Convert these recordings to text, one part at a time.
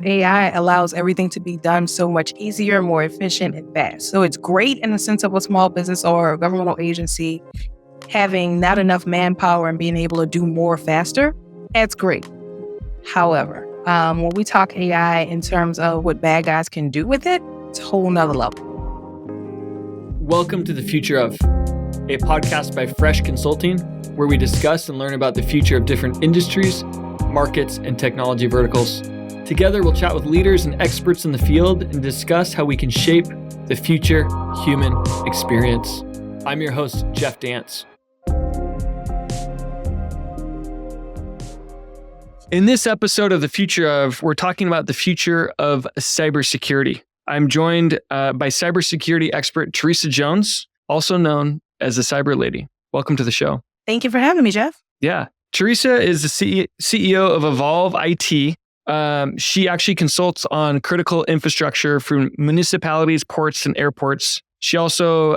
AI allows everything to be done so much easier, more efficient, and fast. So it's great in the sense of a small business or a governmental agency having not enough manpower and being able to do more faster. That's great. However, when we talk AI in terms of what bad guys can do with it, it's a whole nother level. Welcome to The Future of, a podcast by Fresh Consulting, where we discuss and learn about the future of different industries, markets, and technology verticals. Together, we'll chat with leaders and experts in the field and discuss how we can shape the future human experience. I'm your host, Jeff Dance. In this episode of The Future of, we're talking about the future of cybersecurity. I'm joined by cybersecurity expert Theresa Jones, also known as the Cyber Lady. Welcome to the show. Thank you for having me, Jeff. Yeah. Theresa is the CEO of Evalv IT. She actually consults on critical infrastructure for municipalities, ports, and airports. She also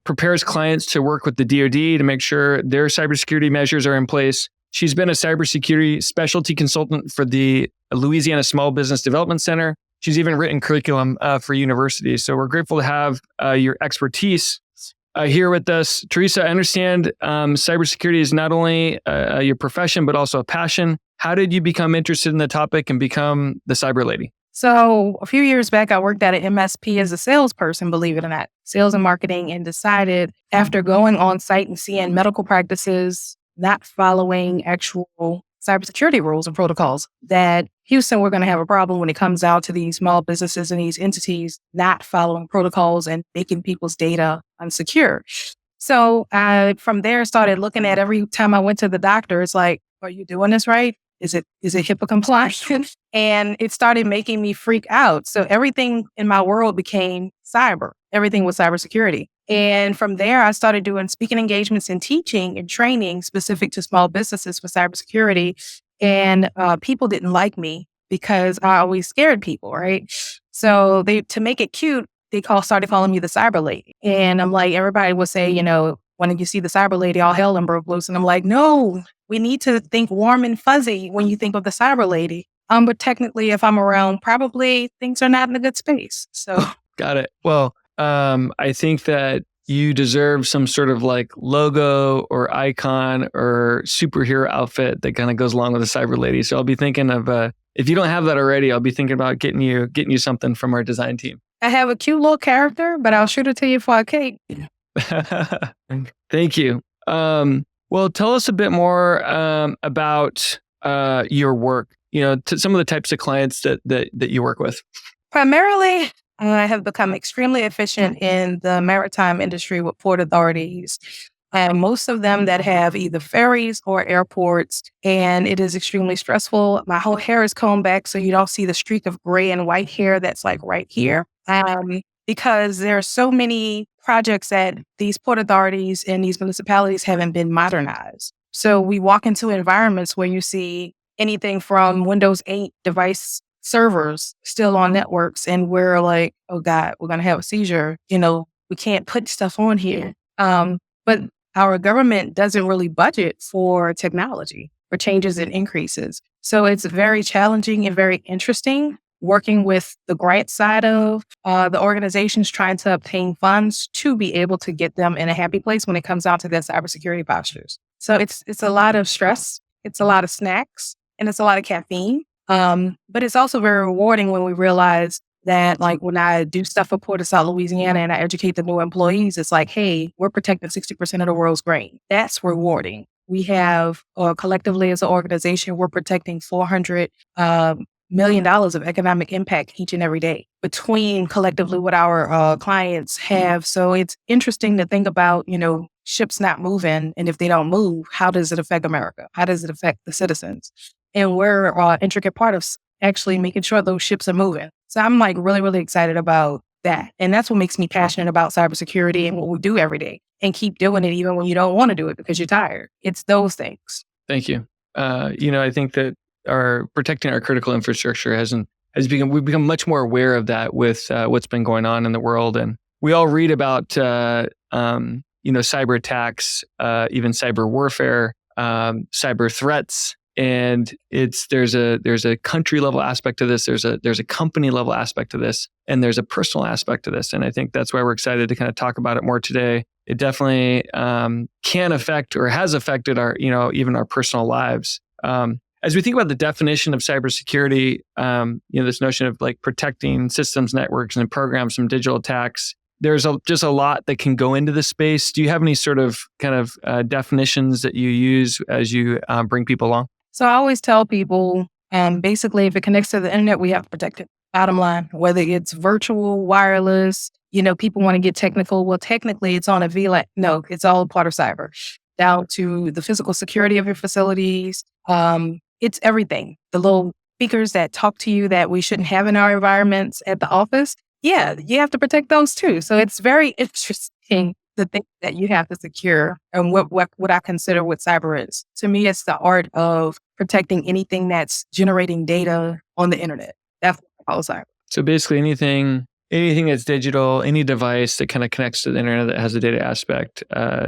prepares clients to work with the DoD to make sure their cybersecurity measures are in place. She's been a cybersecurity specialty consultant for the Louisiana Small Business Development Center. She's even written curriculum for universities. So we're grateful to have your expertise here with us. Theresa, I understand cybersecurity is not only your profession, but also a passion. How did you become interested in the topic and become the Cyber Lady? So a few years back, I worked at an MSP as a salesperson, believe it or not, sales and marketing, and decided after going on site and seeing medical practices not following actual cybersecurity rules and protocols, that Houston, we're going to have a problem when it comes down to these small businesses and these entities not following protocols and making people's data unsecure. So I, from there, started looking at every time I went to the doctor, it's like, are you doing this right? Is it HIPAA compliant? And it started making me freak out. So everything in my world became cyber. Everything was cybersecurity. And from there, I started doing speaking engagements and teaching and training specific to small businesses for cybersecurity. And people didn't like me because I always scared people, right? So to make it cute, they started calling me the Cyber Lady. And I'm like, everybody would say, when you see the Cyber Lady, all hell and broke loose. And I'm like, no, we need to think warm and fuzzy when you think of the Cyber Lady. But technically, if I'm around, probably things are not in a good space. So got it. Well, I think that you deserve some sort of like logo or icon or superhero outfit that kind of goes along with the Cyber Lady. So I'll be thinking of if you don't have that already, I'll be thinking about getting you something from our design team. I have a cute little character, but I'll shoot it to you for a cake. Thank you. Well, tell us a bit more about your work. Some of the types of clients that you work with. Primarily, I have become extremely efficient in the maritime industry with port authorities. And most of them that have either ferries or airports, and it is extremely stressful. My whole hair is combed back, so you don't see the streak of gray and white hair that's like right here. Because there are so many projects that these port authorities and these municipalities haven't been modernized. So we walk into environments where you see anything from Windows 8 device servers still on networks, and we're like, oh God, we're going to have a seizure. We can't put stuff on here. But our government doesn't really budget for technology, for changes and increases. So it's very challenging and very interesting working with the grant side of the organizations trying to obtain funds to be able to get them in a happy place when it comes down to their cybersecurity postures. So it's a lot of stress, it's a lot of snacks, and it's a lot of caffeine. But it's also very rewarding when we realize that, like, when I do stuff for Port of South Louisiana and I educate the new employees, it's like, hey, we're protecting 60% of the world's grain. That's rewarding. We have, collectively as an organization, we're protecting $400 million of economic impact each and every day between collectively what our clients have. So it's interesting to think about, ships not moving. And if they don't move, how does it affect America? How does it affect the citizens? And we're an intricate part of actually making sure those ships are moving. So I'm like really, really excited about that. And that's what makes me passionate about cybersecurity and what we do every day, and keep doing it even when you don't want to do it because you're tired. It's those things. Thank you. I think that protecting our critical infrastructure we've become much more aware of that with what's been going on in the world. And we all read about, cyber attacks, even cyber warfare, cyber threats. And there's a country level aspect to this. There's a company level aspect to this, and there's a personal aspect to this. And I think that's why we're excited to kind of talk about it more today. It definitely can affect or has affected our, even our personal lives. As we think about the definition of cybersecurity, this notion of like protecting systems, networks, and programs from digital attacks, there's just a lot that can go into this space. Do you have any sort of kind of definitions that you use as you bring people along? So I always tell people, basically, if it connects to the internet, we have to protect it. Bottom line, whether it's virtual, wireless, people want to get technical. Well, technically, it's on a VLAN. No, it's all part of cyber. Down to the physical security of your facilities. It's everything. The little speakers that talk to you that we shouldn't have in our environments at the office. Yeah, you have to protect those too. So it's very interesting, the things that you have to secure and what I consider what cyber is. To me, it's the art of protecting anything that's generating data on the internet. That's what I call cyber. So basically anything that's digital, any device that kind of connects to the internet that has a data aspect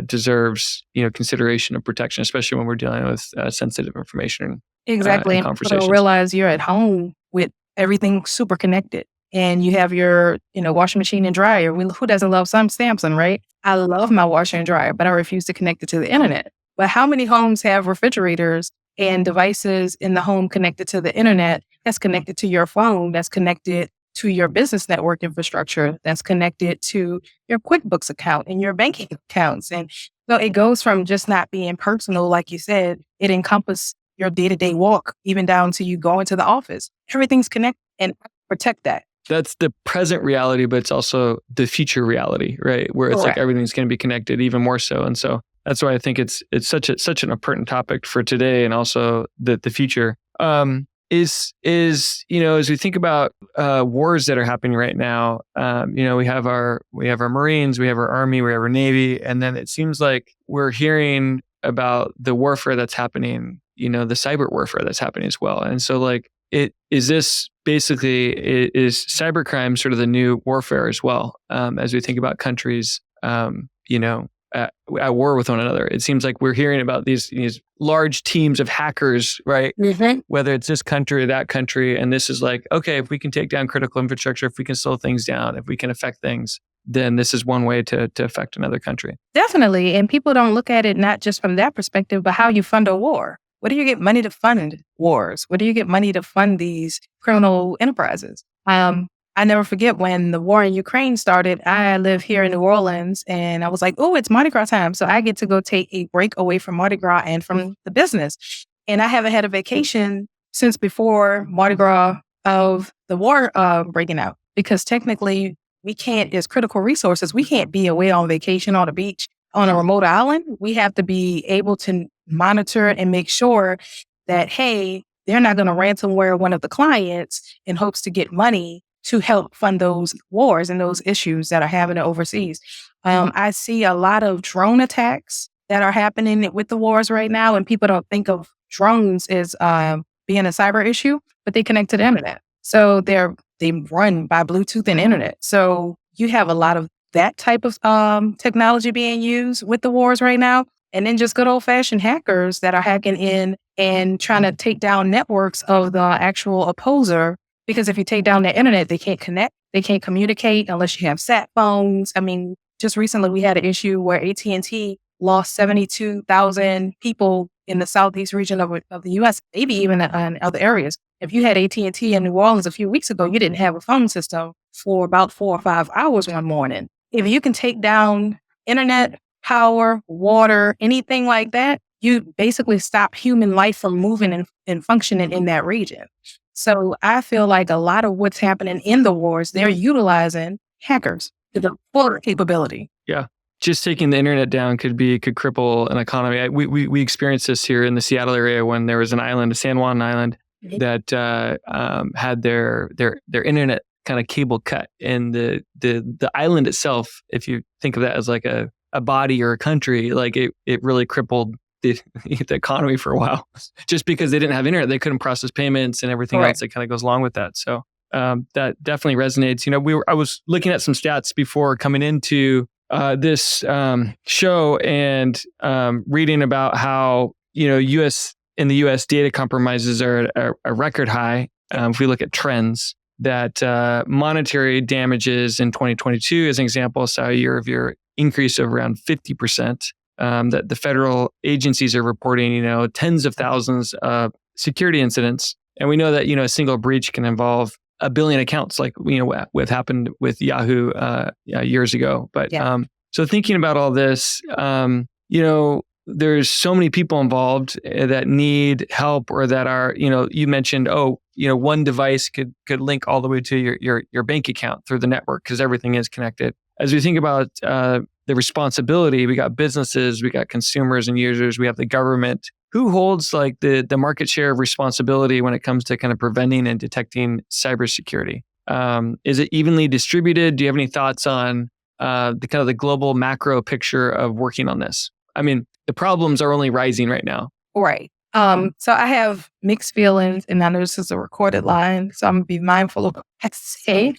deserves, consideration of protection, especially when we're dealing with sensitive information. Exactly. And people don't realize you're at home with everything super connected. And you have your, washing machine and dryer. Who doesn't love some Samsung, right? I love my washer and dryer, but I refuse to connect it to the internet. But how many homes have refrigerators and devices in the home connected to the internet that's connected to your phone, that's connected to your business network infrastructure, that's connected to your QuickBooks account and your banking accounts? And so it goes from just not being personal, like you said, it encompasses your day-to-day walk, even down to you going to the office. Everything's connected, and protect that. That's the present reality, but it's also the future reality, right? Where it's like everything's going to be connected even more so. And so that's why I think it's such an important topic for today and also the future. Is as we think about wars that are happening right now, we have our Marines, we have our Army, we have our Navy, and then it seems like we're hearing about the warfare that's happening, the cyber warfare that's happening as well. And so like, is cybercrime sort of the new warfare as well? As we think about countries, at war with one another, it seems like we're hearing about these large teams of hackers, right? Mm-hmm. Whether it's this country or that country, and this is like, okay, if we can take down critical infrastructure, if we can slow things down, if we can affect things, then this is one way to affect another country. Definitely, and people don't look at it not just from that perspective, but how you fund a war. Where do you get money to fund wars? Where do you get money to fund these criminal enterprises? I never forget when the war in Ukraine started. I live here in New Orleans, and I was like, oh, it's Mardi Gras time. So I get to go take a break away from Mardi Gras and from the business. And I haven't had a vacation since before Mardi Gras of the war breaking out, because technically we can't, as critical resources, we can't be away on vacation on the beach on a remote island. We have to be able to monitor and make sure that, hey, they're not going to ransomware one of the clients in hopes to get money to help fund those wars and those issues that are happening overseas. I see a lot of drone attacks that are happening with the wars right now, and people don't think of drones as being a cyber issue, but they connect to the internet. So they run by Bluetooth and internet. So you have a lot of that type of technology being used with the wars right now. And then just good old-fashioned hackers that are hacking in and trying to take down networks of the actual opposer. Because if you take down the internet, they can't connect, they can't communicate unless you have sat phones. I mean, just recently we had an issue where AT&T lost 72,000 people in the southeast region of the U.S., maybe even in other areas. If you had AT&T in New Orleans a few weeks ago, you didn't have a phone system for about 4 or 5 hours one morning. If you can take down internet, power, water, anything like that, you basically stop human life from moving and functioning in that region. So I feel like a lot of what's happening in the wars, they're utilizing hackers to the full capability. Yeah. Just taking the internet down could cripple an economy. We experienced this here in the Seattle area when there was an island, a San Juan island, that had their internet kind of cable cut, and the island itself, if you think of that as like a body or a country, like it really crippled the economy for a while, just because they didn't have internet, they couldn't process payments and everything else that kind of goes along with that. So that definitely resonates. I was looking at some stats before coming into this show and reading about how U.S. in the U.S., data compromises are a record high. If we look at trends, that monetary damages in 2022, as an example, saw a year-over-year increase of around 50%. That the federal agencies are reporting, tens of thousands of security incidents, and we know that a single breach can involve a billion accounts, like what happened with Yahoo years ago. But so thinking about all this, there's so many people involved that need help, or that are, you mentioned, one device could link all the way to your bank account through the network because everything is connected. As we think about the responsibility, we got businesses, we got consumers and users, we have the government. Who holds like the market share of responsibility when it comes to kind of preventing and detecting cybersecurity? Is it evenly distributed? Do you have any thoughts on the global macro picture of working on this? I mean, the problems are only rising right now. Right. So I have mixed feelings, and I know this is a recorded line, so I'm gonna be mindful of what I say.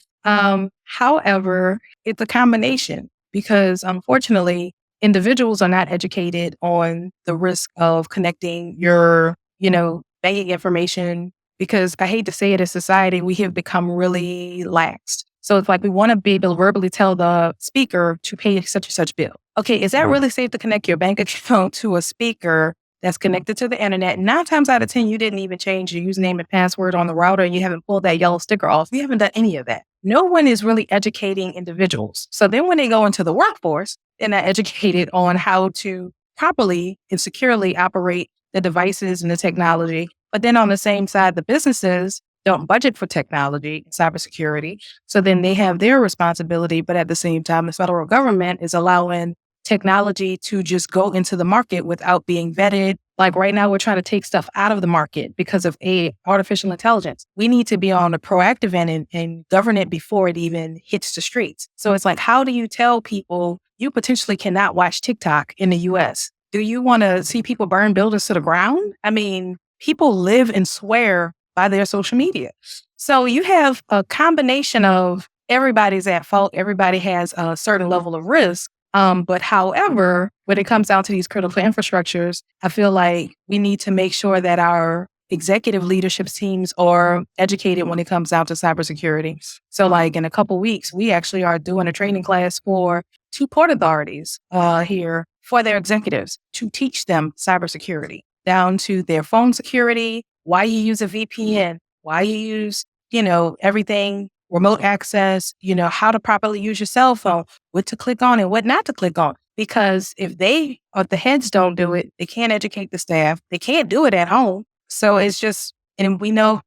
However, it's a combination because unfortunately, individuals are not educated on the risk of connecting your, banking information. Because I hate to say it, as society, we have become really lax. So it's like we want to be able to verbally tell the speaker to pay such and such bill. Okay, is that really safe to connect your bank account to a speaker that's connected to the internet? 9 times out of 10, you didn't even change your username and password on the router, and you haven't pulled that yellow sticker off. You haven't done any of that. No one is really educating individuals. So then when they go into the workforce, they're not educated on how to properly and securely operate the devices and the technology. But then on the same side, the businesses don't budget for technology and cybersecurity. So then they have their responsibility. But at the same time, the federal government is allowing technology to just go into the market without being vetted. Like right now, we're trying to take stuff out of the market because of artificial intelligence. We need to be on the proactive end and govern it before it even hits the streets. So it's like, how do you tell people you potentially cannot watch TikTok in the US? Do you want to see people burn buildings to the ground? I mean, people live and swear by their social media. So you have a combination of everybody's at fault. Everybody has a certain level of risk. But however, when it comes down to these critical infrastructures, I feel like we need to make sure that our executive leadership teams are educated when it comes down to cybersecurity. So like in a couple weeks, we actually are doing a training class for 2 port authorities here for their executives to teach them cybersecurity, down to their phone security, why you use a VPN, why you use, everything, remote access, how to properly use your cell phone, what to click on and what not to click on. Because if the heads don't do it, they can't educate the staff. They can't do it at home. So it's just, and we know,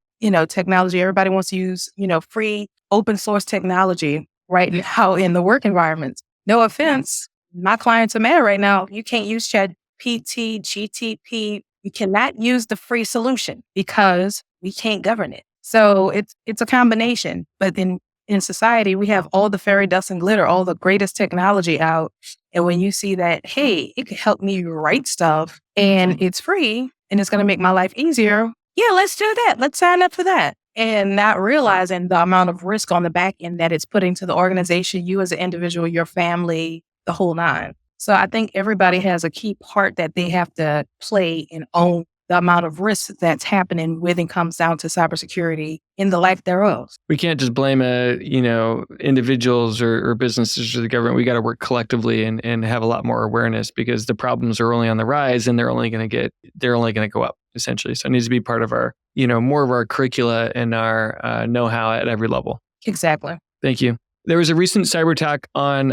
technology, everybody wants to use, free open source technology right now in the work environments. No offense. My clients are mad right now. You can't use ChatGPT, GTP. You cannot use the free solution because we can't govern it. So it's a combination. But in society, we have all the fairy dust and glitter, all the greatest technology out. And when you see that, hey, it could help me write stuff and it's free and it's going to make my life easier. Yeah, let's do that. Let's sign up for that. And not realizing the amount of risk on the back end that it's putting to the organization, you as an individual, your family, the whole nine. So I think everybody has a key part that they have to play and own the amount of risk that's happening when it comes down to cybersecurity in the lack thereof. We can't just blame individuals or businesses or the government. We got to work collectively and have a lot more awareness because the problems are only on the rise and they're only going to go up essentially. So it needs to be part of our, more of our curricula and our know-how at every level. Exactly. Thank you. There was a recent cyber attack on,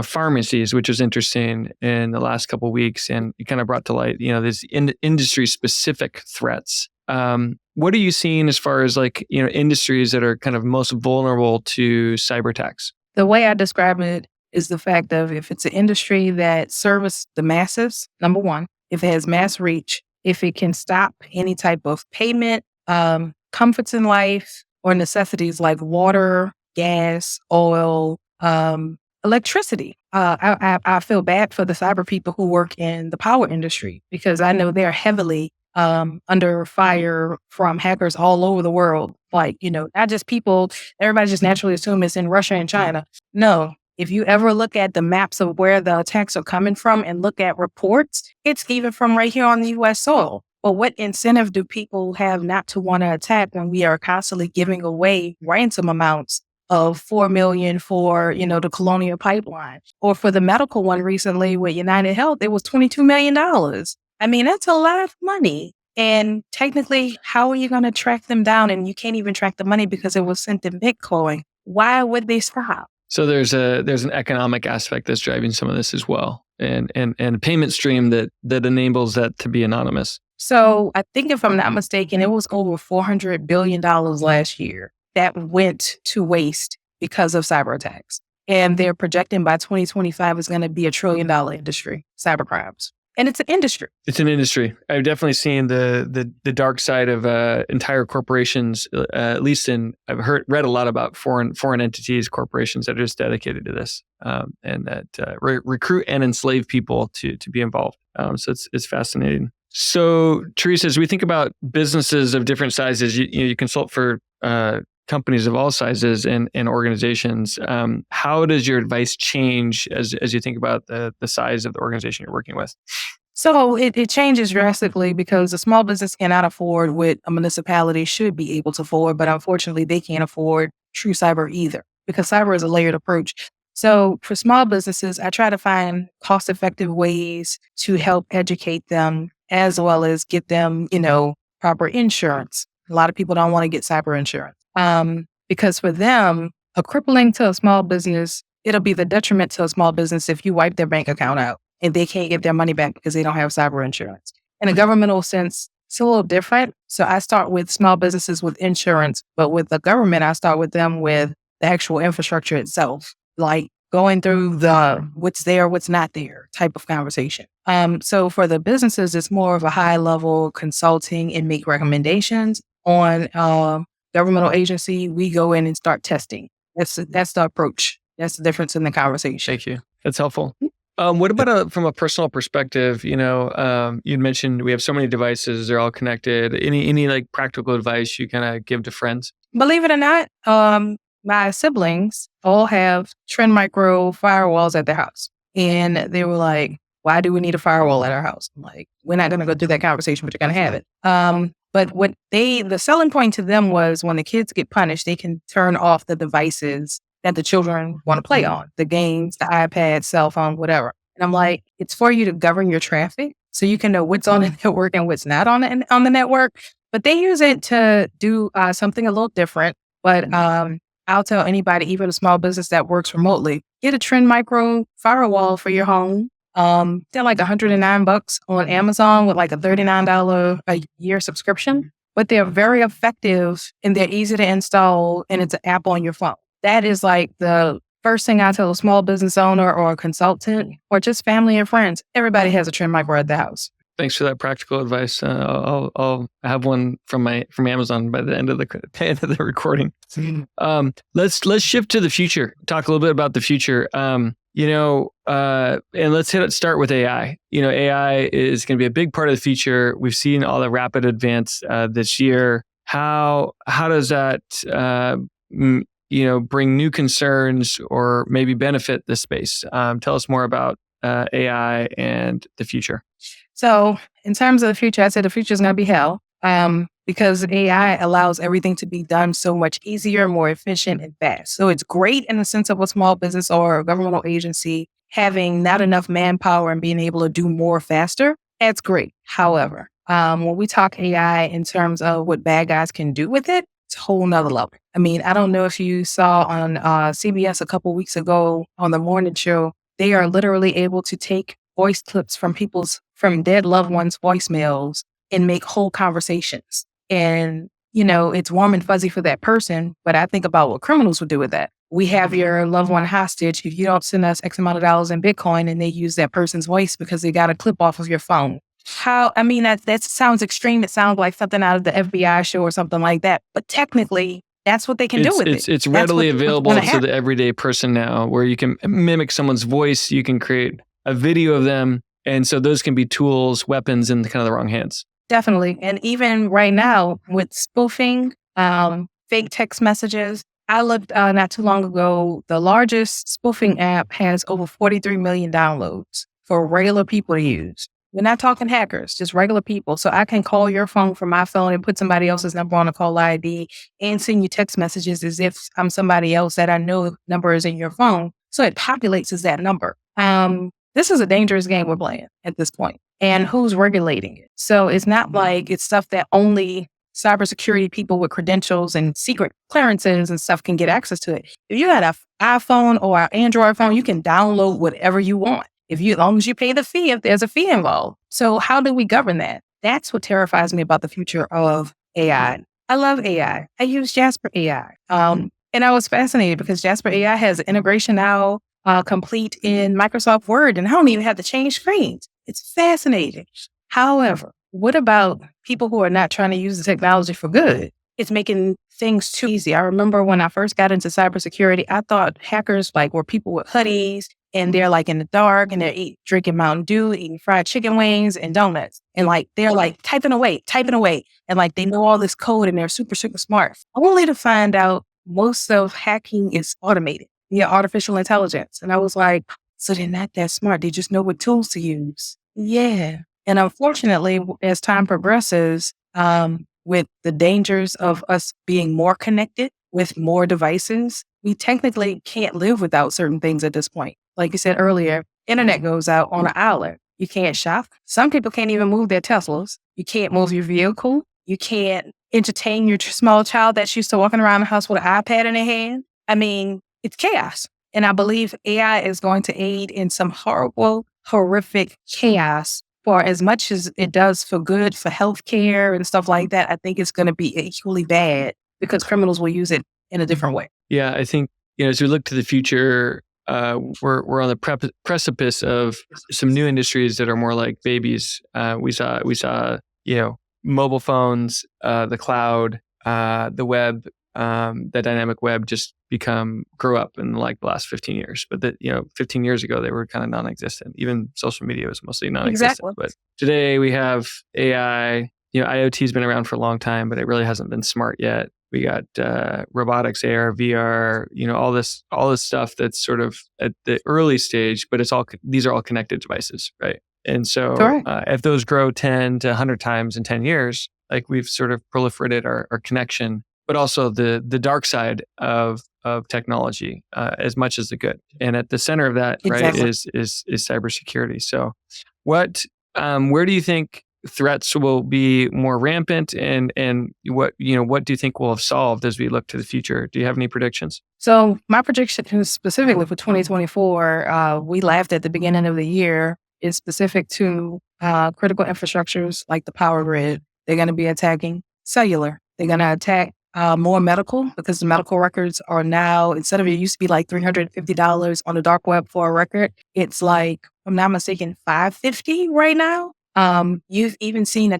pharmacies, which was interesting in the last couple of weeks, and it kind of brought to light, these industry-specific threats. What are you seeing as far as industries that are kind of most vulnerable to cyber attacks? The way I describe it is the fact of if it's an industry that services the masses, number one, if it has mass reach, if it can stop any type of payment, comforts in life, or necessities like water, gas, oil, electricity. I feel bad for the cyber people who work in the power industry because I know they're heavily under fire from hackers all over the world. Not just people, everybody just naturally assume it's in Russia and China. No, if you ever look at the maps of where the attacks are coming from and look at reports, it's even from right here on the U.S. soil. But what incentive do people have not to want to attack when we are constantly giving away ransom amounts of 4 million for, the Colonial Pipeline, or for the medical one recently with United Health, it was $22 million. I mean, that's a lot of money. And technically, how are you going to track them down? And you can't even track the money because it was sent in Bitcoin. Why would they stop? So there's an economic aspect that's driving some of this as well, and a payment stream that enables that to be anonymous. So I think if I'm not mistaken, it was over $400 billion last year that went to waste because of cyber attacks. And they're projecting by 2025 is going to be $1 trillion industry, cybercrimes. And it's an industry. It's an industry. I've definitely seen the dark side of entire corporations. At least I've read a lot about foreign entities, corporations that are just dedicated to this, and that recruit and enslave people to be involved. So it's fascinating. So Theresa, as we think about businesses of different sizes, you consult for companies of all sizes and organizations. How does your advice change as you think about the size of the organization you're working with? So it changes drastically because a small business cannot afford what a municipality should be able to afford, but unfortunately they can't afford true cyber either because cyber is a layered approach. So for small businesses, I try to find cost-effective ways to help educate them as well as get them, proper insurance. A lot of people don't want to get cyber insurance. Because for them, a crippling to a small business, it'll be the detriment to a small business if you wipe their bank account out and they can't get their money back because they don't have cyber insurance. In a governmental sense, it's a little different. So I start with small businesses with insurance, but with the government, I start with them with the actual infrastructure itself, like going through the what's there, what's not there type of conversation. So for the businesses, it's more of a high level consulting and make recommendations on governmental agency. We go in and start testing. That's the approach. That's the difference in the conversation. Thank you. That's helpful. What about from a personal perspective? You'd mentioned we have so many devices; they're all connected. Any like practical advice you kind of give to friends? Believe it or not, my siblings all have Trend Micro firewalls at their house, and they were like, "Why do we need a firewall at our house?" I'm like, "We're not going to go through that conversation, but you're going to have it." But the selling point to them was when the kids get punished, they can turn off the devices that the children want to play on, the games, the iPad, cell phone, whatever. And I'm like, it's for you to govern your traffic so you can know what's on the network and what's not on the network. But they use it to do something a little different. But I'll tell anybody, even a small business that works remotely, get a Trend Micro firewall for your home. They're like $109 on Amazon with like a $39 a year subscription, but they're very effective and they're easy to install and it's an app on your phone. That is like the first thing I tell a small business owner or a consultant or just family and friends. Everybody has a Trend Micro at the house. Thanks for that practical advice. I'll have one from Amazon by the end of the recording. Let's shift to the future. Talk a little bit about the future. And let's start with AI. AI is going to be a big part of the future. We've seen all the rapid advance this year. How does that bring new concerns or maybe benefit this space? Tell us more about AI and the future. So in terms of the future, I said the future is going to be hell because AI allows everything to be done so much easier, more efficient, and fast. So it's great in the sense of a small business or a governmental agency having not enough manpower and being able to do more faster. That's great. However, when we talk AI in terms of what bad guys can do with it, it's a whole nother level. I mean, I don't know if you saw on CBS a couple weeks ago on the morning show, they are literally able to take voice clips from dead loved ones' voicemails and make whole conversations. And, it's warm and fuzzy for that person, but I think about what criminals would do with that. We have your loved one hostage. If you don't send us X amount of dollars in Bitcoin and they use that person's voice because they got a clip off of your phone. That sounds extreme. It sounds like something out of the FBI show or something like that. But technically, that's what they can do with it. It's readily available to the everyday person now, where you can mimic someone's voice. You can create a video of them. And so those can be tools, weapons in kind of the wrong hands. Definitely. And even right now with spoofing, fake text messages, I looked not too long ago, the largest spoofing app has over 43 million downloads for regular people to use. We're not talking hackers, just regular people. So I can call your phone from my phone and put somebody else's number on a call ID and send you text messages as if I'm somebody else that I know number is in your phone. So it populates as that number. This is a dangerous game we're playing at this point. And who's regulating it? So it's not like it's stuff that only cybersecurity people with credentials and secret clearances and stuff can get access to it. If you got an iPhone or an Android phone, you can download whatever you want. As long as you pay the fee, if there's a fee involved. So how do we govern that? That's what terrifies me about the future of AI. I love AI. I use Jasper AI. And I was fascinated because Jasper AI has integration now complete in Microsoft Word, and I don't even have to change screens. It's fascinating. However, what about people who are not trying to use the technology for good? It's making things too easy. I remember when I first got into cybersecurity, I thought hackers were people with hoodies and they're in the dark and they're drinking Mountain Dew, eating fried chicken wings and donuts. And they're typing away. And they know all this code and they're super, super smart. Only to find out most of hacking is automated via artificial intelligence. And I was like, so they're not that smart. They just know what tools to use. Yeah. And unfortunately, as time progresses, with the dangers of us being more connected with more devices, we technically can't live without certain things at this point. Like you said earlier, internet goes out on an island. You can't shop. Some people can't even move their Teslas. You can't move your vehicle. You can't entertain your small child that's used to walking around the house with an iPad in their hand. I mean, it's chaos. And I believe AI is going to aid in some horrible, horrific chaos. For as much as it does for good for healthcare and stuff like that, I think it's going to be equally bad because criminals will use it in a different way. Yeah, I think as we look to the future, we're on the precipice of some new industries that are more like babies. We saw mobile phones, the cloud, the web, the dynamic web just grow up in the last 15 years. But 15 years ago, they were kind of non-existent. Even social media was mostly non-existent. Exactly. But today we have AI. IoT has been around for a long time, but it really hasn't been smart yet. We got robotics, AR, VR, all this stuff that's sort of at the early stage, but these are all connected devices, right? And so if those grow 10 to 100 times in 10 years, we've sort of proliferated our connection, but also the dark side of technology as much as the good. And at the center of that, exactly. right, is cybersecurity. So where do you think threats will be more rampant, and what do you think we'll have solved as we look to the future? Do you have any predictions? So my prediction specifically for 2024, we laughed at the beginning of the year, is specific to critical infrastructures like the power grid. They're going to be attacking cellular. They're going to attack more medical, because the medical records are now, instead of it used to be $350 on the dark web for a record, it's if I'm not mistaken, $550 right now. You've even seen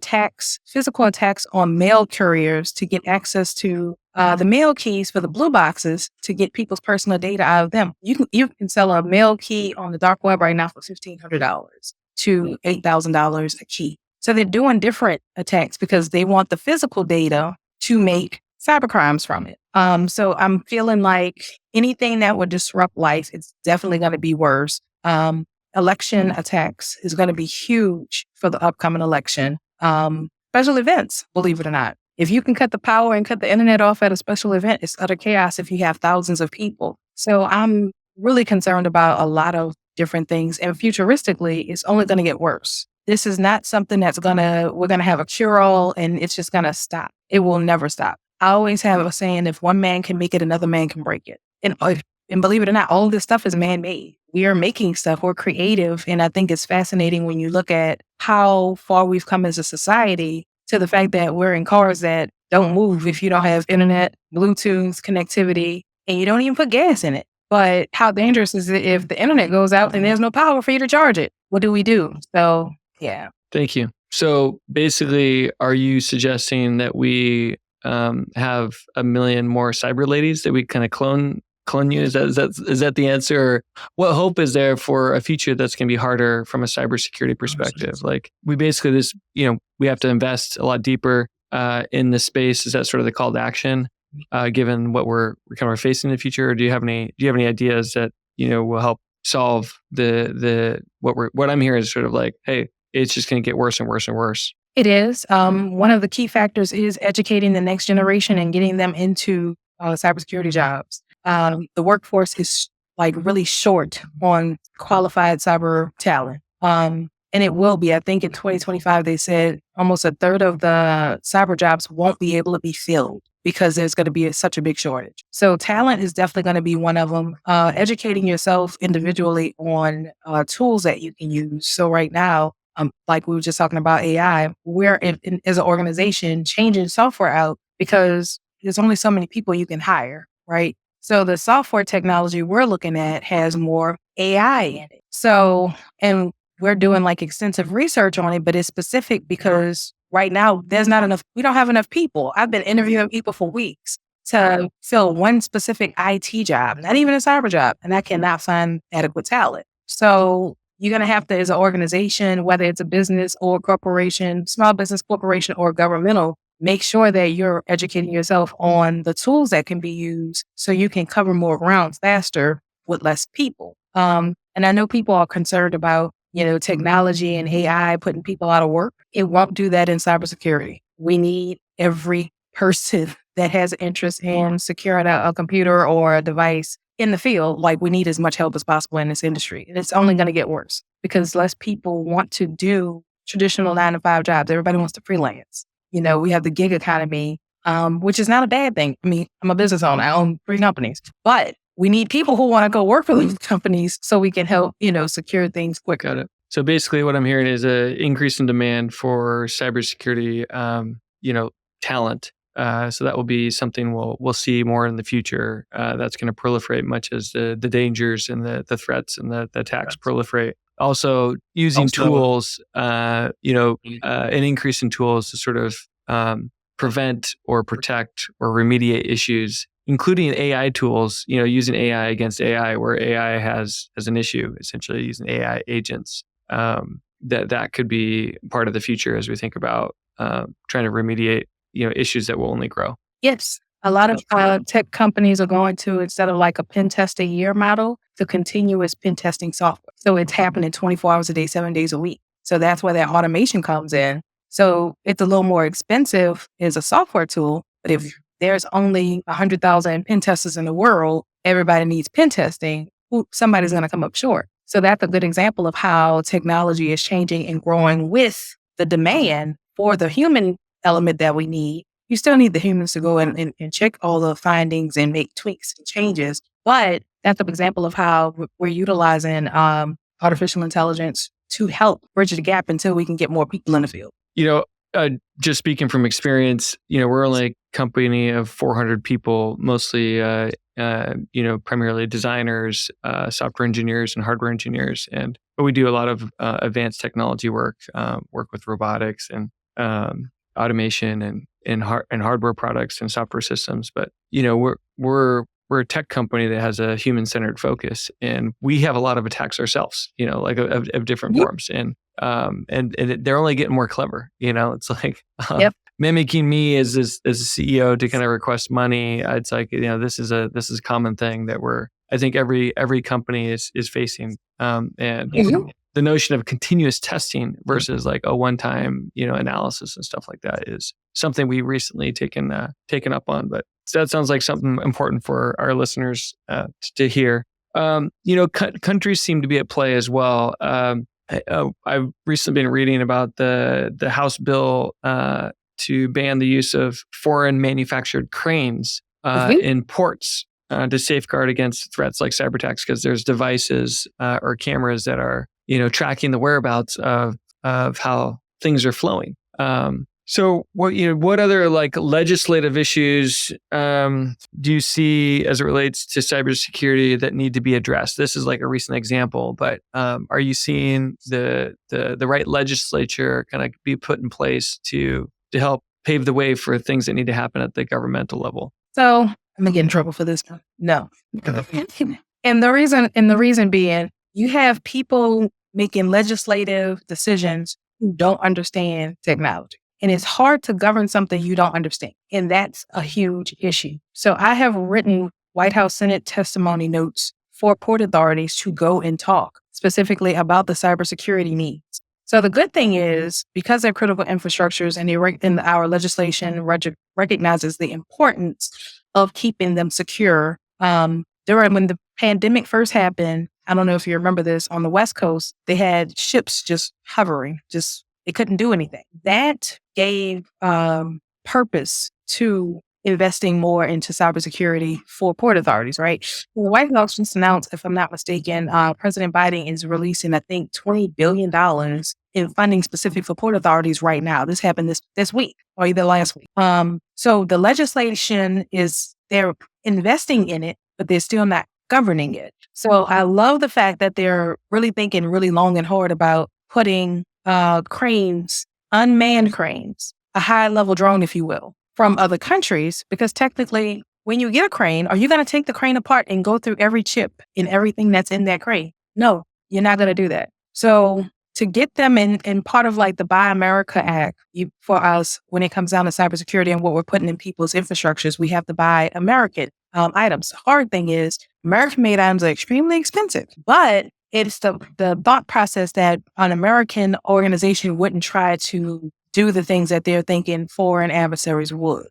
physical attacks on mail couriers to get access to the mail keys for the blue boxes to get people's personal data out of them. You can sell a mail key on the dark web right now for $1,500 to $8,000 a key. So they're doing different attacks because they want the physical data to make cybercrimes from it. So I'm feeling like anything that would disrupt life, it's definitely going to be worse. Election attacks is going to be huge for the upcoming election. Special events, believe it or not. If you can cut the power and cut the internet off at a special event, it's utter chaos if you have thousands of people. So I'm really concerned about a lot of different things. And futuristically, it's only going to get worse. This is not something we're going to have a cure-all and it's just going to stop. It will never stop. I always have a saying, if one man can make it, another man can break it. And believe it or not, all of this stuff is man-made. We are making stuff. We're creative. And I think it's fascinating when you look at how far we've come as a society to the fact that we're in cars that don't move if you don't have internet, Bluetooth, connectivity, and you don't even put gas in it. But how dangerous is it if the internet goes out and there's no power for you to charge it? What do we do? So, yeah. Thank you. So basically, are you suggesting that we have 1 million more cyber ladies that we kind of clone you? Is that the answer? Or what hope is there for a future that's going to be harder from a cybersecurity perspective? We basically we have to invest a lot deeper in this space. Is that sort of the call to action, given what we're kind of facing in the future? Or do you have any ideas that will help solve what I'm hearing is sort of hey, it's just going to get worse and worse and worse. It is. One of the key factors is educating the next generation and getting them into cybersecurity jobs. The workforce is like really short on qualified cyber talent. And it will be. I think in 2025, they said almost a third of the cyber jobs won't be able to be filled because there's going to be such a big shortage. So talent is definitely going to be one of them. Educating yourself individually on tools that you can use. So right now, like we were just talking about AI, we're as an organization changing software out because there's only so many people you can hire, right? So the software technology we're looking at has more AI in it. So, and we're doing like extensive research on it, but it's specific because right now there's not enough, we don't have enough people. I've been interviewing people for weeks to fill one specific IT job, not even a cyber job, and I cannot find adequate talent. So you're going to have to, as an organization, whether it's a business or corporation, small business corporation or governmental, make sure that you're educating yourself on the tools that can be used so you can cover more grounds faster with less people. And I know people are concerned about, technology and AI putting people out of work. It won't do that in cybersecurity. We need every person that has interest in securing a computer or a device in the field. Like, we need as much help as possible in this industry. And it's only going to get worse because less people want to do traditional 9-to-5 jobs. Everybody wants to freelance. We have the gig economy, which is not a bad thing. I mean, I'm a business owner. I own 3 companies, but we need people who want to go work for these companies so we can help, secure things quicker. Got it. So basically what I'm hearing is an increase in demand for cybersecurity, talent. So that will be something we'll see more in the future. That's going to proliferates much as the dangers and the threats and the attacks proliferate. Also using tools, an increase in tools to sort of prevent or protect or remediate issues, including AI tools, using AI against AI, where AI has an issue, essentially using AI agents. That could be part of the future as we think about trying to remediate, issues that will only grow. Yes. A lot of tech companies are going to, instead of like a pen test a year model, to continuous pen testing software. So it's happening 24 hours a day, 7 days a week. So that's where that automation comes in. So it's a little more expensive as a software tool, but if there's only 100,000 pen testers in the world, everybody needs pen testing, somebody's going to come up short. So that's a good example of how technology is changing and growing with the demand for the human element that we need. You still need the humans to go and check all the findings and make tweaks and changes. But that's an example of how we're utilizing artificial intelligence to help bridge the gap until we can get more people in the field. Just speaking from experience, we're only a company of 400 people, mostly, primarily designers, software engineers, and hardware engineers. But we do a lot of advanced technology work with robotics and automation and hardware products and software systems. But we're a tech company that has a human-centered focus, and we have a lot of attacks ourselves. Of different forms, and they're only getting more clever. It's like mimicking me as a CEO to kind of request money. It's like this is a common thing that I think every company is facing, the notion of continuous testing versus like a one-time analysis and stuff like that is something we recently taken up on. But that sounds like something important for our listeners to hear. Countries seem to be at play as well. I've recently been reading about the House bill to ban the use of foreign manufactured cranes in ports to safeguard against threats like cyber attacks, because there's devices or cameras that are tracking the whereabouts of how things are flowing. So what other like legislative issues do you see as it relates to cybersecurity that need to be addressed? This is like a recent example, but are you seeing the right legislature kind of be put in place to help pave the way for things that need to happen at the governmental level? So I'm gonna get in trouble for this one. No. And the reason being, you have people making legislative decisions who don't understand technology. And it's hard to govern something you don't understand. And that's a huge issue. So I have written White House Senate testimony notes for port authorities to go and talk specifically about the cybersecurity needs. So the good thing is because they're critical infrastructures and our legislation recognizes the importance of keeping them secure. During when the pandemic first happened, I don't know if you remember this, on the West Coast, they had ships just hovering, just they couldn't do anything. That gave purpose to investing more into cybersecurity for port authorities, right? The White House just announced, if I'm not mistaken, President Biden is releasing, I think, $20 billion in funding specific for port authorities right now. This happened this week or either last week. So the legislation they're investing in it, but they're still not governing it. So I love the fact that they're really thinking really long and hard about putting cranes, unmanned cranes, a high level drone, if you will, from other countries, because technically when you get a crane, are you going to take the crane apart and go through every chip in everything that's in that crane? No, you're not going to do that. So to get them in part of like the Buy America Act for us, when it comes down to cybersecurity and what we're putting in people's infrastructures, we have to buy American items. The hard thing is American-made items are extremely expensive, but it's the thought process that an American organization wouldn't try to do the things that they're thinking foreign adversaries would.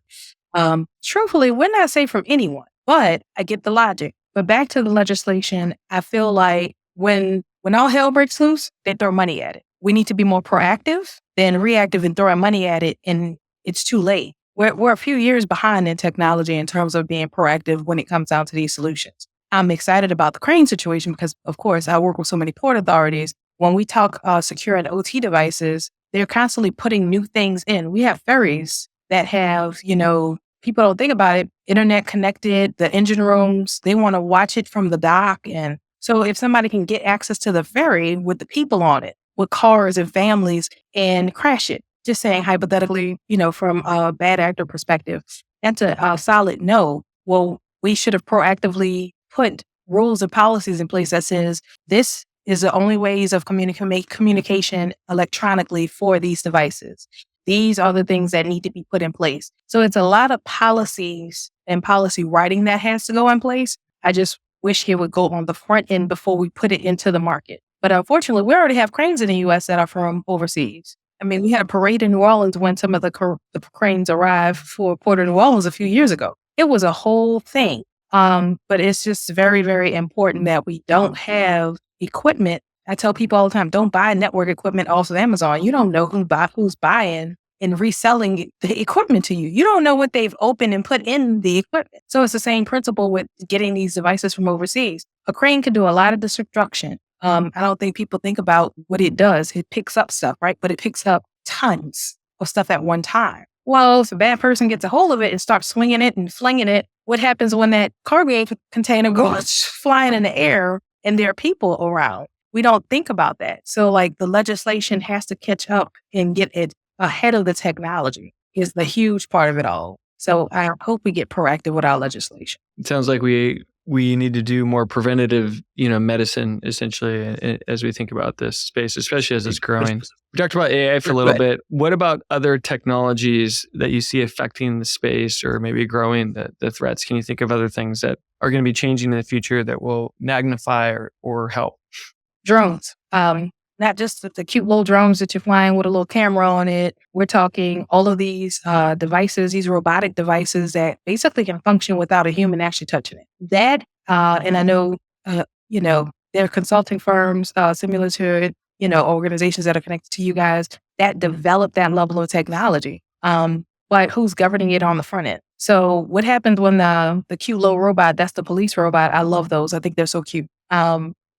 Truthfully, we're not safe from anyone, but I get the logic. But back to the legislation, I feel like when all hell breaks loose, they throw money at it. We need to be more proactive than reactive and throwing money at it, and it's too late. We're a few years behind in technology in terms of being proactive when it comes down to these solutions. I'm excited about the crane situation because, of course, I work with so many port authorities. When we talk secure and OT devices, they're constantly putting new things in. We have ferries that have, people don't think about it, internet connected, the engine rooms, they want to watch it from the dock. And so if somebody can get access to the ferry with the people on it, with cars and families, and crash it, just saying hypothetically, from a bad actor perspective, that's a solid no. Well, we should have proactively put rules and policies in place that says this is the only ways of communication electronically for these devices. These are the things that need to be put in place. So it's a lot of policies and policy writing that has to go in place. I just wish it would go on the front end before we put it into the market. But unfortunately, we already have cranes in the U.S. that are from overseas. I mean, we had a parade in New Orleans when some of the cranes arrived for Port of New Orleans a few years ago. It was a whole thing. But it's just very, very important that we don't have equipment. I tell people all the time, don't buy network equipment off of Amazon. You don't know who's buying and reselling the equipment to you. You don't know what they've opened and put in the equipment. So it's the same principle with getting these devices from overseas. A crane can do a lot of destruction. I don't think people think about what it does. It picks up stuff, right? But it picks up tons of stuff at one time. Well, if a bad person gets a hold of it and starts swinging it and flinging it, what happens when that cargo container goes flying in the air and there are people around? We don't think about that. So like the legislation has to catch up and get it ahead of the technology is the huge part of it all. So I hope we get proactive with our legislation. It sounds like we need to do more preventative, medicine essentially as we think about this space, especially as it's growing. We talked about AI for a little bit. What about other technologies that you see affecting the space or maybe growing the threats? Can you think of other things that are going to be changing in the future that will magnify or help? Drones. Not just the cute little drones that you're flying with a little camera on it. We're talking all of these devices, these robotic devices that basically can function without a human actually touching it. That, and I know, there are consulting firms similar to, organizations that are connected to you guys that develop that level of technology. But who's governing it on the front end? So what happens when the cute little robot, that's the police robot. I love those. I think they're so cute.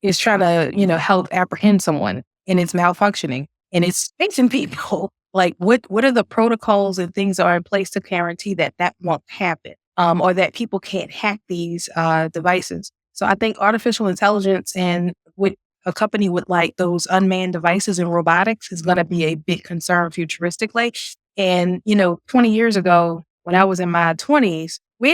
Is trying to, help apprehend someone and it's malfunctioning and it's facing people. Like what are the protocols and things that are in place to guarantee that won't happen? Or that people can't hack these devices. So I think artificial intelligence and with a company with like those unmanned devices and robotics is going to be a big concern futuristically. And, 20 years ago, when I was in my 20s, we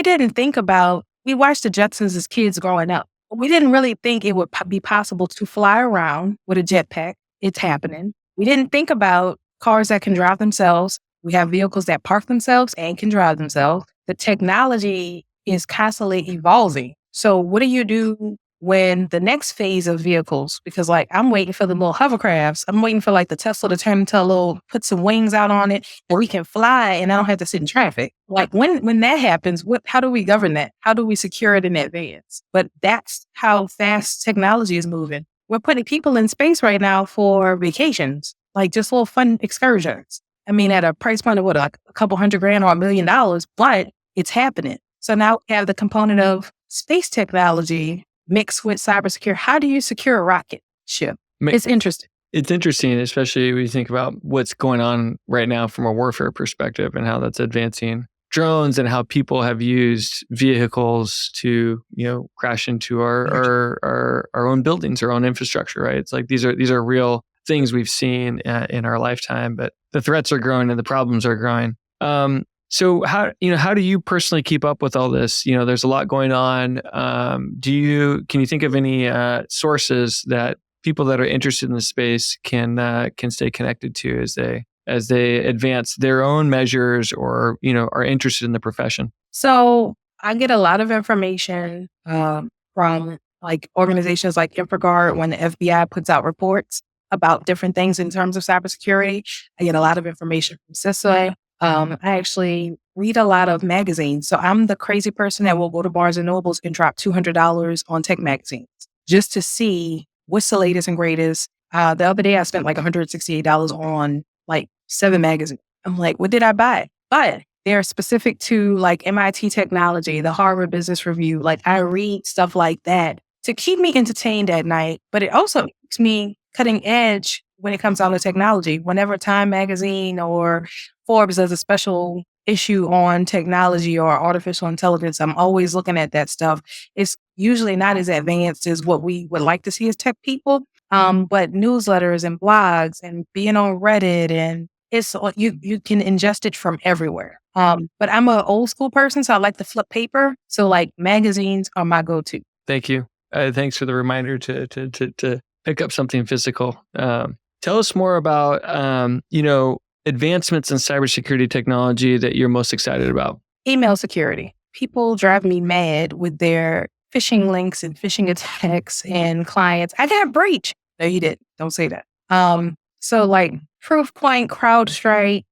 watched the Jetsons as kids growing up. We didn't really think it would be possible to fly around with a jetpack. It's happening. We didn't think about cars that can drive themselves. We have vehicles that park themselves and can drive themselves. The technology is constantly evolving. So what do you do when the next phase of vehicles, because like I'm waiting for the little hovercrafts, I'm waiting for like the Tesla to turn into a little, put some wings out on it, and we can fly, and I don't have to sit in traffic. Like when that happens, how do we govern that? How do we secure it in advance? But that's how fast technology is moving. We're putting people in space right now for vacations, like just little fun excursions. I mean, at a price point of what, like a couple $100,000 or $1 million, but it's happening. So now we have the component of space technology mixed with cybersecurity. How do you secure a rocket ship? It's interesting. It's interesting, especially when you think about what's going on right now from a warfare perspective and how that's advancing drones and how people have used vehicles to, crash into our own buildings, our own infrastructure, right? It's like these are real things we've seen in our lifetime, but the threats are growing and the problems are growing. So how do you personally keep up with all this? There's a lot going on. Can you think of any sources that people that are interested in the space can stay connected to as they advance their own measures or are interested in the profession? So I get a lot of information from like organizations like InfraGard when the FBI puts out reports about different things in terms of cybersecurity. I get a lot of information from CISA. I actually read a lot of magazines. So I'm the crazy person that will go to Barnes and Nobles and drop $200 on tech magazines just to see what's the latest and greatest. The other day I spent like $168 on like 7 magazines. I'm like, what did I buy? But they're specific to like MIT technology, the Harvard Business Review. Like I read stuff like that to keep me entertained at night, but it also keeps me cutting edge when it comes down to technology. Whenever Time Magazine or Forbes does a special issue on technology or artificial intelligence, I'm always looking at that stuff. It's usually not as advanced as what we would like to see as tech people, but newsletters and blogs and being on Reddit, and it's you can ingest it from everywhere. But I'm an old school person, so I like to flip paper. So like magazines are my go-to. Thank you. Thanks for the reminder to pick up something physical. Tell us more about advancements in cybersecurity technology that you're most excited about. Email security. People drive me mad with their phishing links and phishing attacks and clients. I got breached. No, you didn't. Don't say that. So like Proofpoint, CrowdStrike,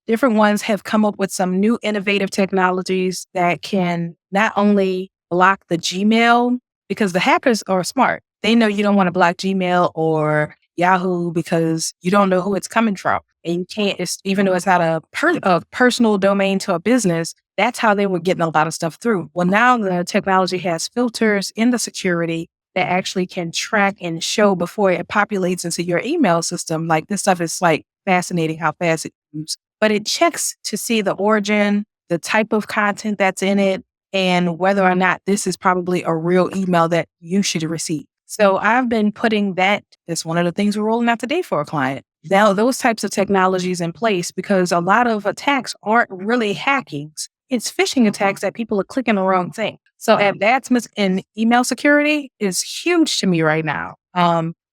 different ones have come up with some new innovative technologies that can not only block the Gmail, because the hackers are smart. They know you don't want to block Gmail or Yahoo because you don't know who it's coming from. And you can't, even though it's not a personal domain to a business, that's how they were getting a lot of stuff through. Well, now the technology has filters in the security that actually can track and show before it populates into your email system. Like this stuff is like fascinating how fast it moves. But it checks to see the origin, the type of content that's in it, and whether or not this is probably a real email that you should receive. So I've been putting that as one of the things we're rolling out today for a client. Now, those types of technologies in place, because a lot of attacks aren't really hackings. It's phishing attacks that people are clicking the wrong thing. So advancements in email security is huge to me right now,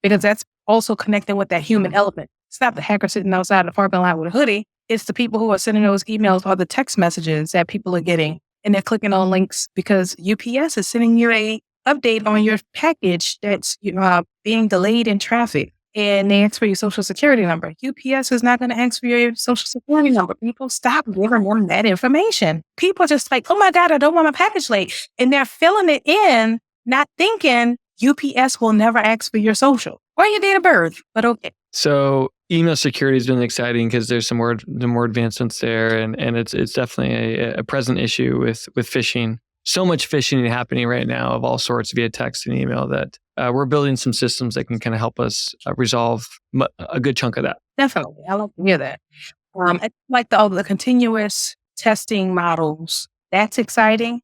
because that's also connecting with that human element. It's not the hacker sitting outside the parking lot with a hoodie. It's the people who are sending those emails or the text messages that people are getting, and they're clicking on links because UPS is sending you a update on your package that's being delayed in traffic, and they ask for your social security number. UPS is not going to ask for your social security number. People stop giving them that information. People are just like, oh my God, I don't want my package late. And they're filling it in, not thinking UPS will never ask for your social or your date of birth, but okay. So email security has been exciting because there's some more advancements there, and it's definitely a present issue with phishing. So much phishing happening right now of all sorts via text and email that we're building some systems that can kind of help us resolve a good chunk of that. Definitely. I love to hear that. I like the continuous testing models. That's exciting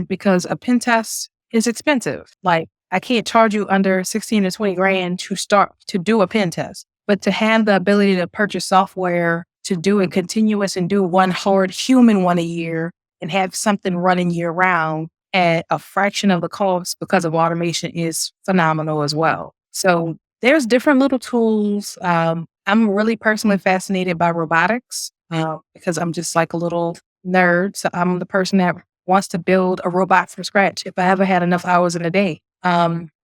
because a pen test is expensive. Like I can't charge you under 16 to 20 grand to start to do a pen test, but to have the ability to purchase software to do it continuous and do one hard human one a year and have something running year round at a fraction of the cost because of automation is phenomenal as well. So there's different little tools. I'm really personally fascinated by robotics because I'm just like a little nerd. So I'm the person that wants to build a robot from scratch if I ever had enough hours in a day.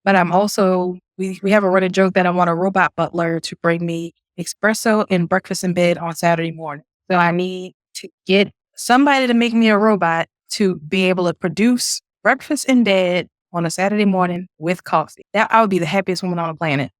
but I'm also, we have a running joke that I want a robot butler to bring me espresso and breakfast in bed on Saturday morning. So I need to get somebody to make me a robot to be able to produce breakfast in bed on a Saturday morning with coffee. That I would be the happiest woman on the planet.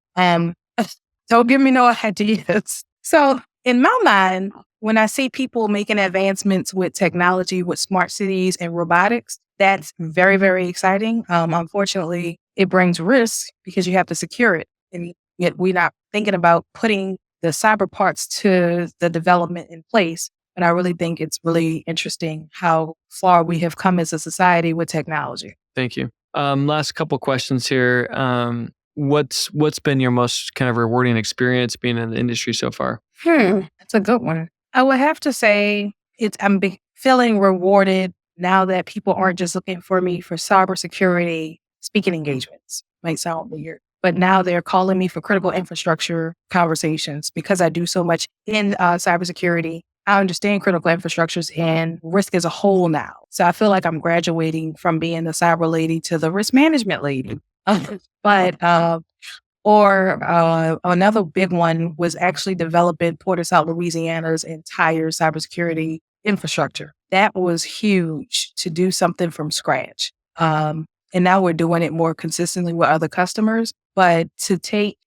Don't give me no ideas. So in my mind, when I see people making advancements with technology, with smart cities and robotics, that's very, very exciting. Unfortunately, it brings risk because you have to secure it. And yet we're not thinking about putting the cyber parts to the development in place. But I really think it's really interesting how far we have come as a society with technology. Thank you. Last couple questions here. What's been your most kind of rewarding experience being in the industry so far? That's a good one. I would have to say I'm feeling rewarded now that people aren't just looking for me for cybersecurity speaking engagements. Might sound weird, but now they're calling me for critical infrastructure conversations because I do so much in cybersecurity. I understand critical infrastructures and risk as a whole now. So I feel like I'm graduating from being the cyber lady to the risk management lady. But another big one was actually developing Port of South Louisiana's entire cybersecurity infrastructure. That was huge to do something from scratch. And now we're doing it more consistently with other customers. But to take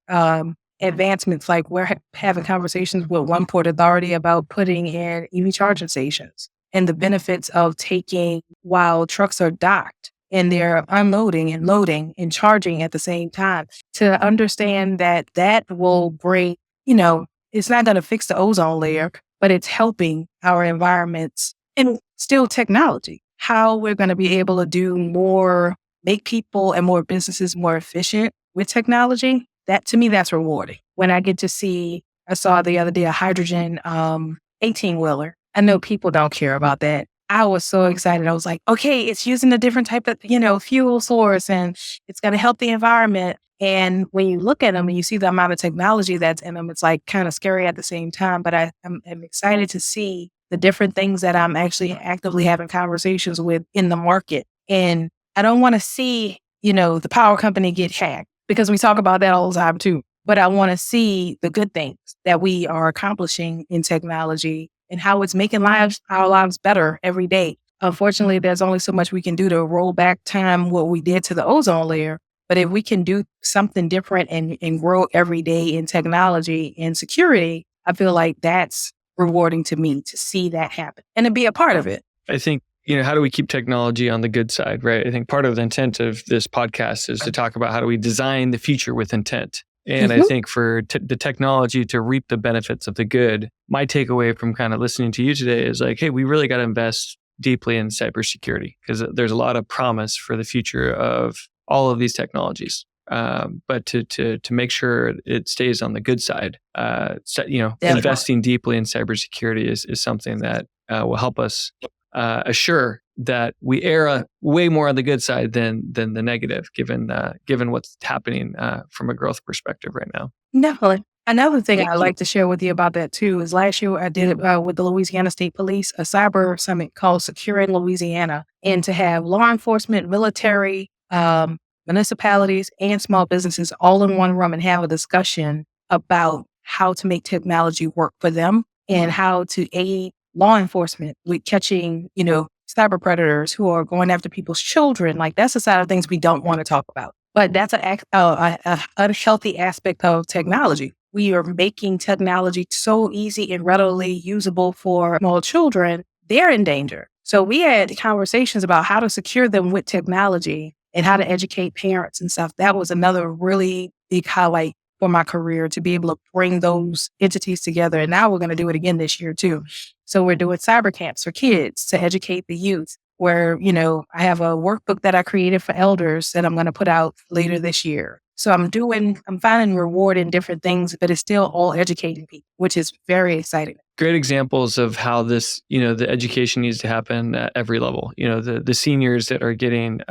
advancements like we're having conversations with one port authority about putting in EV charging stations and the benefits of taking while trucks are docked and they're unloading and loading and charging at the same time, to understand that will bring, it's not going to fix the ozone layer, but it's helping our environments and still technology, how we're going to be able to do more, make people and more businesses more efficient with technology. That to me, that's rewarding. When I get to see, I saw the other day a hydrogen 18-wheeler. I know people don't care about that. I was so excited. I was like, okay, it's using a different type of, fuel source and it's going to help the environment. And when you look at them and you see the amount of technology that's in them, it's like kind of scary at the same time. But I'm excited to see the different things that I'm actually actively having conversations with in the market. And I don't want to see, the power company get hacked, because we talk about that all the time too. But I want to see the good things that we are accomplishing in technology and how it's making our lives better every day. Unfortunately, there's only so much we can do to roll back time what we did to the ozone layer. But if we can do something different and grow every day in technology and security, I feel like that's rewarding to me to see that happen and to be a part of it. I think, how do we keep technology on the good side, right? I think part of the intent of this podcast is to talk about how do we design the future with intent. And I think for the technology to reap the benefits of the good, my takeaway from kind of listening to you today is like, hey, we really got to invest deeply in cybersecurity because there's a lot of promise for the future of all of these technologies. But to make sure it stays on the good side, investing deeply in cybersecurity is something that will help us assure that we err way more on the good side than the negative, given what's happening from a growth perspective right now. Definitely. Another thing I'd like to share with you about that too is last year I did it with the Louisiana State Police, a cyber summit called Securing Louisiana, and to have law enforcement, military, municipalities, and small businesses all in one room and have a discussion about how to make technology work for them and how to aid law enforcement with catching, cyber predators who are going after people's children. Like that's the side of things we don't want to talk about. But that's a unhealthy aspect of technology. We are making technology so easy and readily usable for small children. They're in danger. So we had conversations about how to secure them with technology and how to educate parents and stuff. That was another really big highlight for my career, to be able to bring those entities together. And now we're going to do it again this year too. So we're doing cyber camps for kids to educate the youth, where, I have a workbook that I created for elders that I'm going to put out later this year. So I'm finding reward in different things, but it's still all educating people, which is very exciting. Great examples of how this, the education needs to happen at every level. The seniors that are getting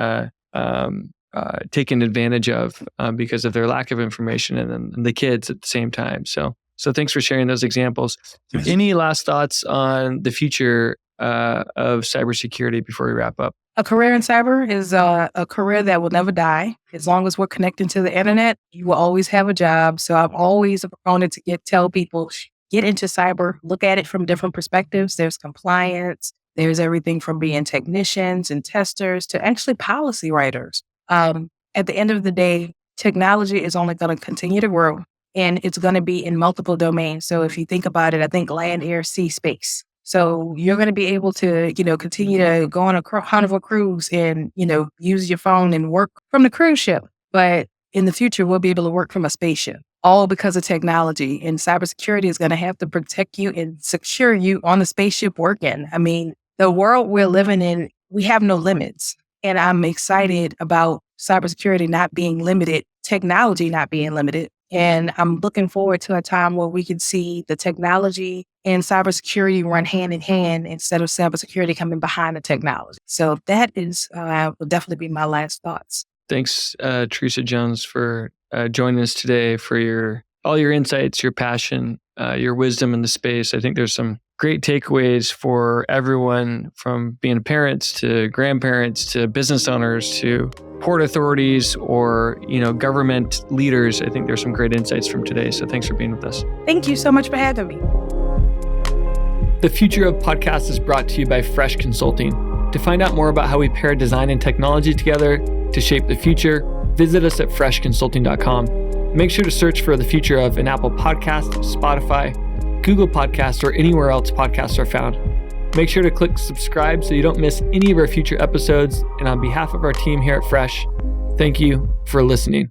taken advantage of because of their lack of information, and then the kids at the same time. So thanks for sharing those examples. Any last thoughts on the future of cybersecurity before we wrap up? A career in cyber is a career that will never die. As long as we're connected to the internet, you will always have a job. So I'm always a proponent to tell people, get into cyber, look at it from different perspectives. There's compliance. There's everything from being technicians and testers to actually policy writers. At the end of the day, technology is only going to continue to grow, and it's going to be in multiple domains. So if you think about it, I think land, air, sea, space. So you're going to be able to, continue to go on a Carnival cruise and, use your phone and work from the cruise ship. But in the future, we'll be able to work from a spaceship, all because of technology. And cybersecurity is going to have to protect you and secure you on the spaceship working. I mean, the world we're living in, we have no limits. And I'm excited about cybersecurity not being limited, technology not being limited. And I'm looking forward to a time where we can see the technology and cybersecurity run hand in hand instead of cybersecurity coming behind the technology. So that will definitely be my last thoughts. Thanks, Theresa Jones, for joining us today, for all your insights, your passion, your wisdom in the space. I think there's some great takeaways for everyone, from being parents to grandparents to business owners to port authorities or, government leaders. I think there's some great insights from today. So thanks for being with us. Thank you so much for having me. The Future of Podcast is brought to you by Fresh Consulting. To find out more about how we pair design and technology together to shape the future, visit us at freshconsulting.com. Make sure to search for The Future of in Apple Podcasts, Spotify, Google Podcasts, or anywhere else podcasts are found. Make sure to click subscribe so you don't miss any of our future episodes. And on behalf of our team here at Fresh, thank you for listening.